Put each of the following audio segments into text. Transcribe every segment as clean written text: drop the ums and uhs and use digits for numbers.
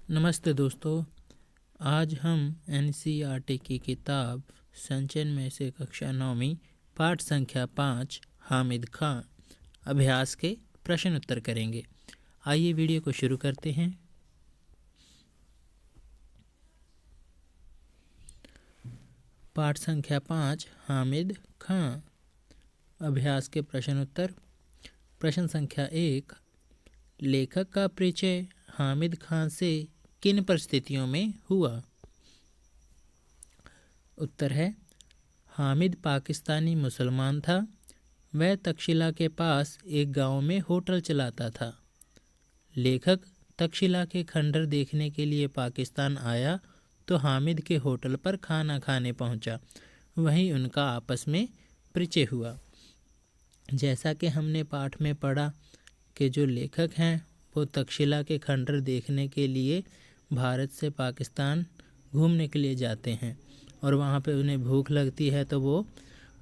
नमस्ते दोस्तों। आज हम एनसीईआरटी की किताब संचयन में से कक्षा 9वीं पाठ संख्या 5 हामिद खां अभ्यास के प्रश्न उत्तर करेंगे। आइए वीडियो को शुरू करते हैं। पाठ संख्या 5 हामिद खां अभ्यास के प्रश्न उत्तर। प्रश्न संख्या 1, लेखक का परिचय हामिद खां से किन परिस्थितियों में हुआ? उत्तर है, हामिद पाकिस्तानी मुसलमान था। वह तक्षशिला के पास एक गांव में होटल चलाता था। लेखक तक्षशिला के खंडर देखने के लिए पाकिस्तान आया तो हामिद के होटल पर खाना खाने पहुंचा। वहीं उनका आपस में परिचय हुआ। जैसा कि हमने पाठ में पढ़ा कि जो लेखक हैं वो तक्षशिला के खंडर देखने के लिए भारत से पाकिस्तान घूमने के लिए जाते हैं और वहाँ पे उन्हें भूख लगती है तो वो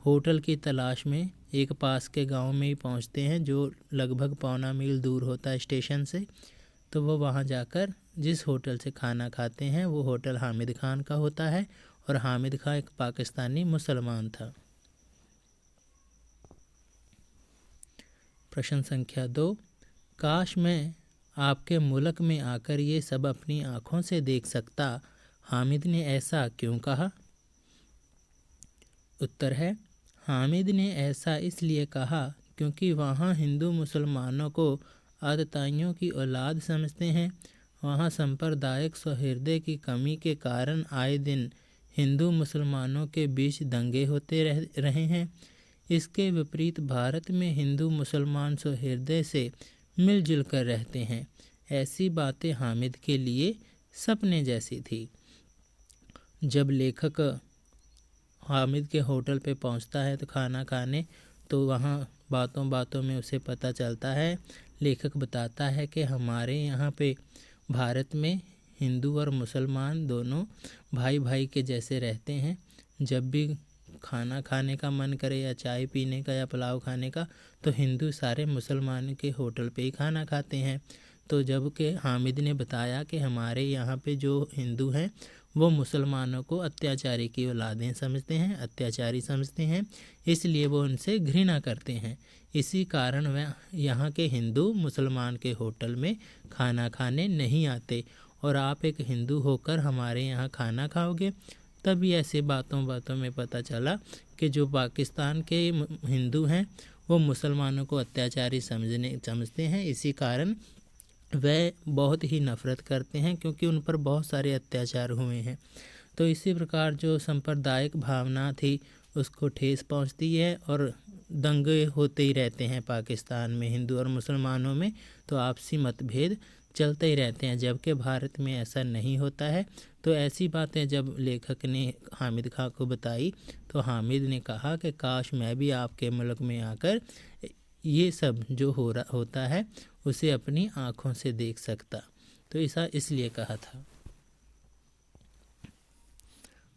होटल की तलाश में एक पास के गांव में ही पहुँचते हैं जो लगभग पौना मील दूर होता है स्टेशन से। तो वो वहाँ जाकर जिस होटल से खाना खाते हैं वो होटल हामिद खान का होता है और हामिद खान एक पाकिस्तानी मुसलमान था। प्रश्न संख्या 2, काश मैं आपके मुल्क में आकर ये सब अपनी आँखों से देख सकता, हामिद ने ऐसा क्यों कहा? उत्तर है, हामिद ने ऐसा इसलिए कहा क्योंकि वहाँ हिंदू मुसलमानों को आतताइयों की औलाद समझते हैं। वहाँ सांप्रदायिक सौहार्द की कमी के कारण आए दिन हिंदू मुसलमानों के बीच दंगे होते रहे हैं। इसके विपरीत भारत में हिंदू मुसलमान सौहार्द से मिलजुल कर रहते हैं। ऐसी बातें हामिद के लिए सपने जैसी थी। जब लेखक हामिद के होटल पे पहुंचता है तो खाना खाने, तो वहाँ बातों बातों में उसे पता चलता है, लेखक बताता है कि हमारे यहाँ पे भारत में हिंदू और मुसलमान दोनों भाई भाई के जैसे रहते हैं। जब भी खाना खाने का मन करे या चाय पीने का या पुलाव खाने का तो हिंदू सारे मुसलमान के होटल पे ही खाना खाते हैं। तो जब के हामिद ने बताया कि हमारे यहाँ पे जो हिंदू हैं वो मुसलमानों को अत्याचारी की औलादें समझते हैं, अत्याचारी समझते हैं, इसलिए वो उनसे घृणा करते हैं। इसी कारण वह यहाँ के हिंदू मुसलमान के होटल में खाना खाने नहीं आते और आप एक हिंदू होकर हमारे यहाँ खाना खाओगे। तभी ऐसे बातों बातों में पता चला कि जो पाकिस्तान के हिंदू हैं वो मुसलमानों को अत्याचारी समझते हैं। इसी कारण वह बहुत ही नफ़रत करते हैं क्योंकि उन पर बहुत सारे अत्याचार हुए हैं। तो इसी प्रकार जो सांप्रदायिक भावना थी उसको ठेस पहुंचती है और दंगे होते ही रहते हैं पाकिस्तान में हिंदू और मुसलमानों में। तो आपसी मतभेद चलते ही रहते हैं, जबकि भारत में ऐसा नहीं होता है। तो ऐसी बातें जब लेखक ने हामिद खां को बताई तो हामिद ने कहा कि काश मैं भी आपके मुल्क में आकर ये सब जो होता है उसे अपनी आँखों से देख सकता। तो ऐसा इसलिए कहा था।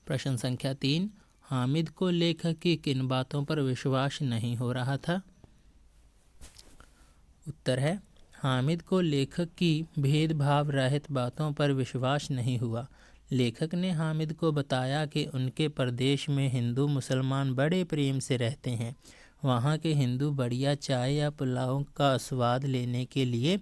प्रश्न संख्या 3, हामिद को लेखक की किन बातों पर विश्वास नहीं हो रहा था? उत्तर है, हामिद को लेखक की भेदभाव रहित बातों पर विश्वास नहीं हुआ। लेखक ने हामिद को बताया कि उनके प्रदेश में हिंदू मुसलमान बड़े प्रेम से रहते हैं। वहाँ के हिंदू बढ़िया चाय या पुलाव का स्वाद लेने के लिए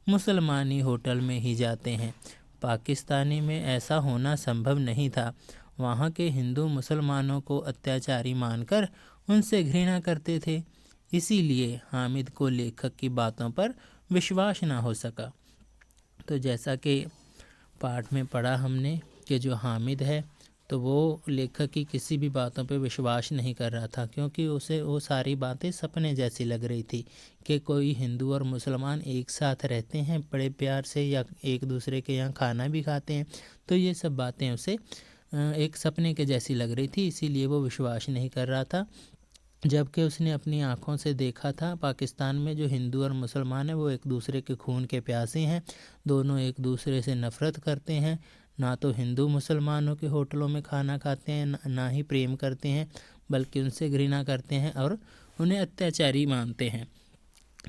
मुसलमानी होटल में ही जाते हैं। पाकिस्तानी में ऐसा होना संभव नहीं था। वहाँ के हिंदू मुसलमानों को अत्याचारी मानकर उनसे घृणा करते थे। इसीलिए हामिद को लेखक की बातों पर विश्वास ना हो सका। तो जैसा कि पाठ में पढ़ा हमने कि जो हामिद है तो वो लेखक की किसी भी बातों पे विश्वास नहीं कर रहा था क्योंकि उसे वो सारी बातें सपने जैसी लग रही थी कि कोई हिंदू और मुसलमान एक साथ रहते हैं बड़े प्यार से या एक दूसरे के यहाँ खाना भी खाते हैं। तो ये सब बातें उसे एक सपने के जैसी लग रही थी, इसीलिए वो विश्वास नहीं कर रहा था। जबकि उसने अपनी आँखों से देखा था पाकिस्तान में जो हिंदू और मुसलमान हैं वो एक दूसरे के खून के प्यासे हैं। दोनों एक दूसरे से नफ़रत करते हैं। ना तो हिंदू मुसलमानों के होटलों में खाना खाते हैं, ना ही प्रेम करते हैं, बल्कि उनसे घृणा करते हैं और उन्हें अत्याचारी मानते हैं।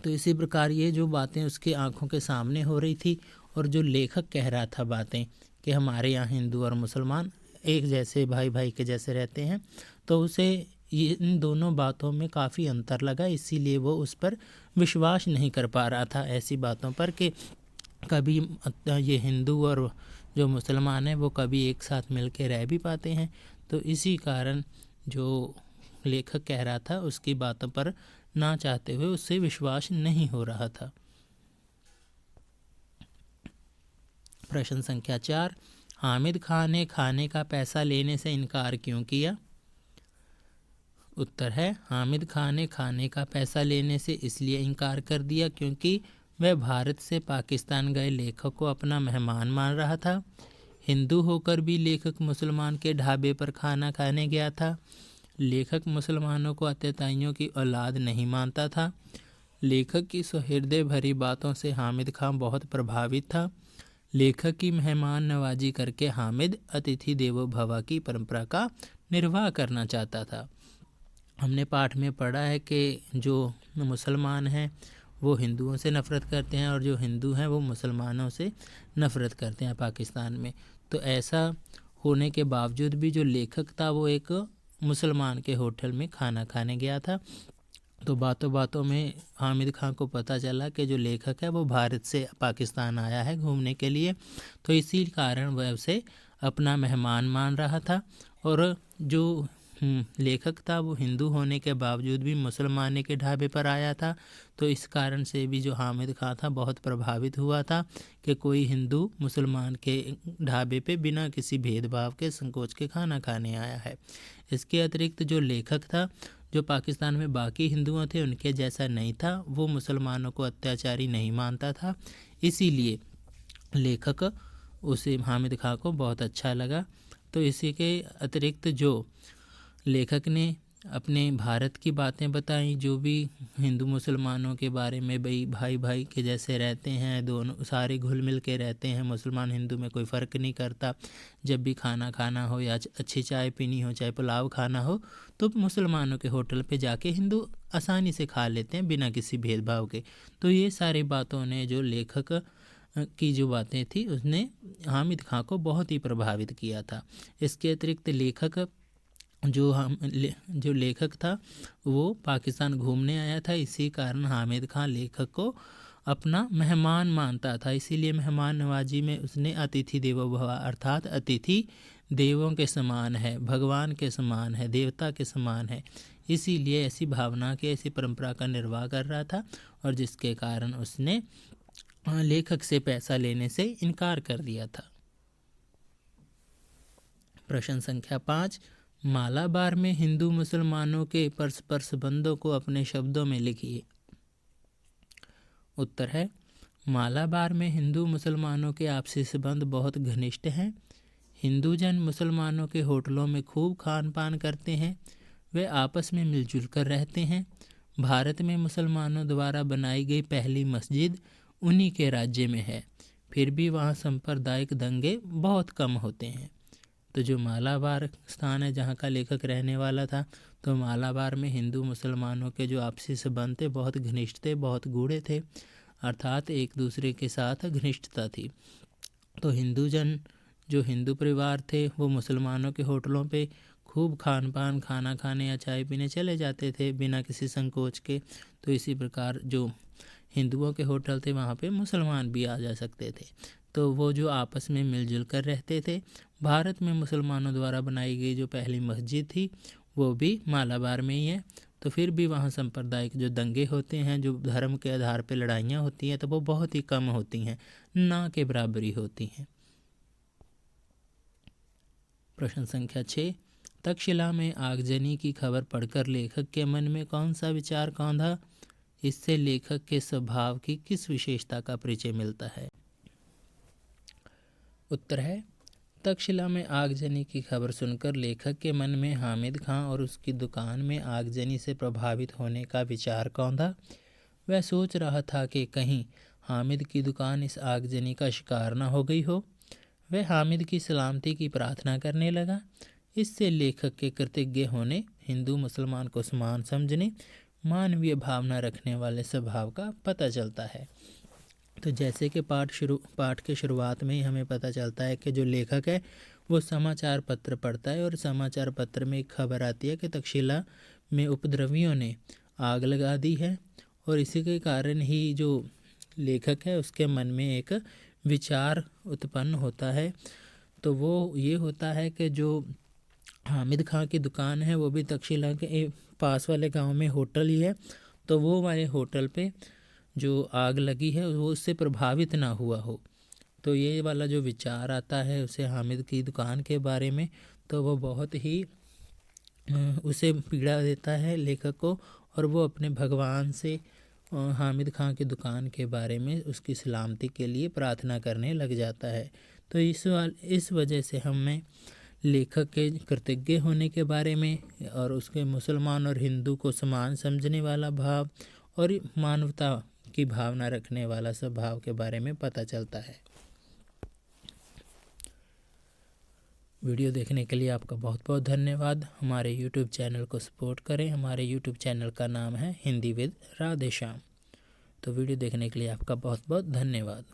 तो इसी प्रकार ये जो बातें उसकी आंखों के सामने हो रही थी और जो लेखक कह रहा था बातें कि हमारे यहाँ हिंदू और मुसलमान एक जैसे भाई भाई के जैसे रहते हैं, तो उसे ये इन दोनों बातों में काफ़ी अंतर लगा, इसीलिए वो उस पर विश्वास नहीं कर पा रहा था ऐसी बातों पर कि कभी ये हिंदू और जो मुसलमान हैं वो कभी एक साथ मिल के रह भी पाते हैं। तो इसी कारण जो लेखक कह रहा था उसकी बातों पर ना चाहते हुए उससे विश्वास नहीं हो रहा था। प्रश्न संख्या 4, हामिद खान ने खाने का पैसा लेने से इनकार क्यों किया? उत्तर है, हामिद खान ने खाने का पैसा लेने से इसलिए इनकार कर दिया क्योंकि वह भारत से पाकिस्तान गए लेखक को अपना मेहमान मान रहा था। हिंदू होकर भी लेखक मुसलमान के ढाबे पर खाना खाने गया था। लेखक मुसलमानों को अत्याचारियों की औलाद नहीं मानता था। लेखक की सुहृदय भरी बातों से हामिद खान बहुत प्रभावित था। लेखक की मेहमान नवाजी करके हामिद अतिथि देवो भव की परंपरा का निर्वाह करना चाहता था। हमने पाठ में पढ़ा है कि जो मुसलमान हैं वो हिंदुओं से नफ़रत करते हैं और जो हिंदू हैं वो मुसलमानों से नफ़रत करते हैं पाकिस्तान में। तो ऐसा होने के बावजूद भी जो लेखक था वो एक मुसलमान के होटल में खाना खाने गया था। तो बातों बातों में हामिद खान को पता चला कि जो लेखक है वो भारत से पाकिस्तान आया है घूमने के लिए, तो इसी कारण वह उसे अपना मेहमान मान रहा था। और जो लेखक था वो हिंदू होने के बावजूद भी मुसलमानी के ढाबे पर आया था। तो इस कारण से भी जो हामिद खान था बहुत प्रभावित हुआ था कि कोई हिंदू मुसलमान के ढाबे पे बिना किसी भेदभाव के संकोच के खाना खाने आया है। इसके अतिरिक्त जो लेखक था जो पाकिस्तान में बाकी हिंदुओं थे उनके जैसा नहीं था, वो मुसलमानों को अत्याचारी नहीं मानता था, इसीलिए लेखक उसे हामिद खान को बहुत अच्छा लगा। तो इसी के अतिरिक्त जो लेखक ने अपने भारत की बातें बताई, जो भी हिंदू मुसलमानों के बारे में भाई भाई के जैसे रहते हैं, दोनों सारे घुल मिल के रहते हैं, मुसलमान हिंदू में कोई फ़र्क नहीं करता। जब भी खाना खाना हो या अच्छी चाय पीनी हो, चाहे पुलाव खाना हो, तो मुसलमानों के होटल पे जाके हिंदू आसानी से खा लेते हैं बिना किसी भेदभाव के। तो ये सारी बातों ने जो लेखक की जो बातें थी उसने हामिद खान को बहुत ही प्रभावित किया था। इसके अतिरिक्त लेखक जो लेखक था वो पाकिस्तान घूमने आया था, इसी कारण हामिद खान लेखक को अपना मेहमान मानता था। इसीलिए मेहमान नवाजी में उसने अतिथि देवो भव अर्थात अतिथि देवों के समान है, भगवान के समान है, देवता के समान है, इसीलिए ऐसी भावना के ऐसी परंपरा का निर्वाह कर रहा था और जिसके कारण उसने लेखक से पैसा लेने से इनकार कर दिया था। प्रश्न संख्या 5, मालाबार में हिंदू मुसलमानों के परस्पर संबंधों को अपने शब्दों में लिखिए। उत्तर है, मालाबार में हिंदू मुसलमानों के आपसी संबंध बहुत घनिष्ठ हैं। हिंदू जन मुसलमानों के होटलों में खूब खान पान करते हैं, वे आपस में मिलजुल कर रहते हैं। भारत में मुसलमानों द्वारा बनाई गई पहली मस्जिद उन्हीं के राज्य में है, फिर भी वहाँ सांप्रदायिक दंगे बहुत कम होते हैं। तो जो मालाबार स्थान है जहाँ का लेखक रहने वाला था, तो मालाबार में हिंदू मुसलमानों के जो आपसी संबंध थे बहुत घनिष्ठ थे, बहुत गूढ़े थे, अर्थात एक दूसरे के साथ घनिष्ठता थी। तो हिंदू जन जो हिंदू परिवार थे वो मुसलमानों के होटलों पे खूब खान पान खाना खाने या चाय पीने चले जाते थे बिना किसी संकोच के। तो इसी प्रकार जो हिंदुओं के होटल थे वहाँ पे मुसलमान भी आ जा सकते थे। तो वो जो आपस में मिलजुल कर रहते थे। भारत में मुसलमानों द्वारा बनाई गई जो पहली मस्जिद थी वो भी मालाबार में ही है। तो फिर भी वहाँ सांप्रदायिक जो दंगे होते हैं, जो धर्म के आधार पर लड़ाइयाँ होती हैं, तो वो बहुत ही कम होती हैं, ना के बराबरी होती हैं। प्रश्न संख्या 6, तक्षशिला में आगजनी की खबर पढ़कर लेखक के मन में कौन सा विचार कौंधा? इससे लेखक के स्वभाव की किस विशेषता का परिचय मिलता है? उत्तर है, तक्षशिला में आगजनी की खबर सुनकर लेखक के मन में हामिद खान और उसकी दुकान में आगजनी से प्रभावित होने का विचार कौंधा। वह सोच रहा था कि कहीं हामिद की दुकान इस आगजनी का शिकार न हो गई हो। वह हामिद की सलामती की प्रार्थना करने लगा। इससे लेखक के कृतज्ञ होने, हिंदू मुसलमान को समान समझने, मानवीय भावना रखने वाले स्वभाव का पता चलता है। तो जैसे कि पाठ के शुरुआत में ही हमें पता चलता है कि जो लेखक है वो समाचार पत्र पढ़ता है और समाचार पत्र में एक खबर आती है कि तक्षशिला में उपद्रवियों ने आग लगा दी है। और इसी के कारण ही जो लेखक है उसके मन में एक विचार उत्पन्न होता है। तो वो ये होता है कि जो हामिद खां की दुकान है वो भी तक्षशिला के पास वाले गांव में होटल ही है, तो वो वाले होटल पे जो आग लगी है वो उससे प्रभावित ना हुआ हो। तो ये वाला जो विचार आता है उसे हामिद की दुकान के बारे में, तो वो बहुत ही उसे पीड़ा देता है लेखक को, और वो अपने भगवान से हामिद खां की दुकान के बारे में उसकी सलामती के लिए प्रार्थना करने लग जाता है। तो इस वजह से हमें लेखक के कृतज्ञ होने के बारे में और उसके मुसलमान और हिंदू को समान समझने वाला भाव और मानवता की भावना रखने वाला स्वभाव के बारे में पता चलता है। वीडियो देखने के लिए आपका बहुत बहुत धन्यवाद। हमारे YouTube चैनल को सपोर्ट करें। हमारे YouTube चैनल का नाम है हिंदी विद राधेश्याम। तो वीडियो देखने के लिए आपका बहुत बहुत धन्यवाद।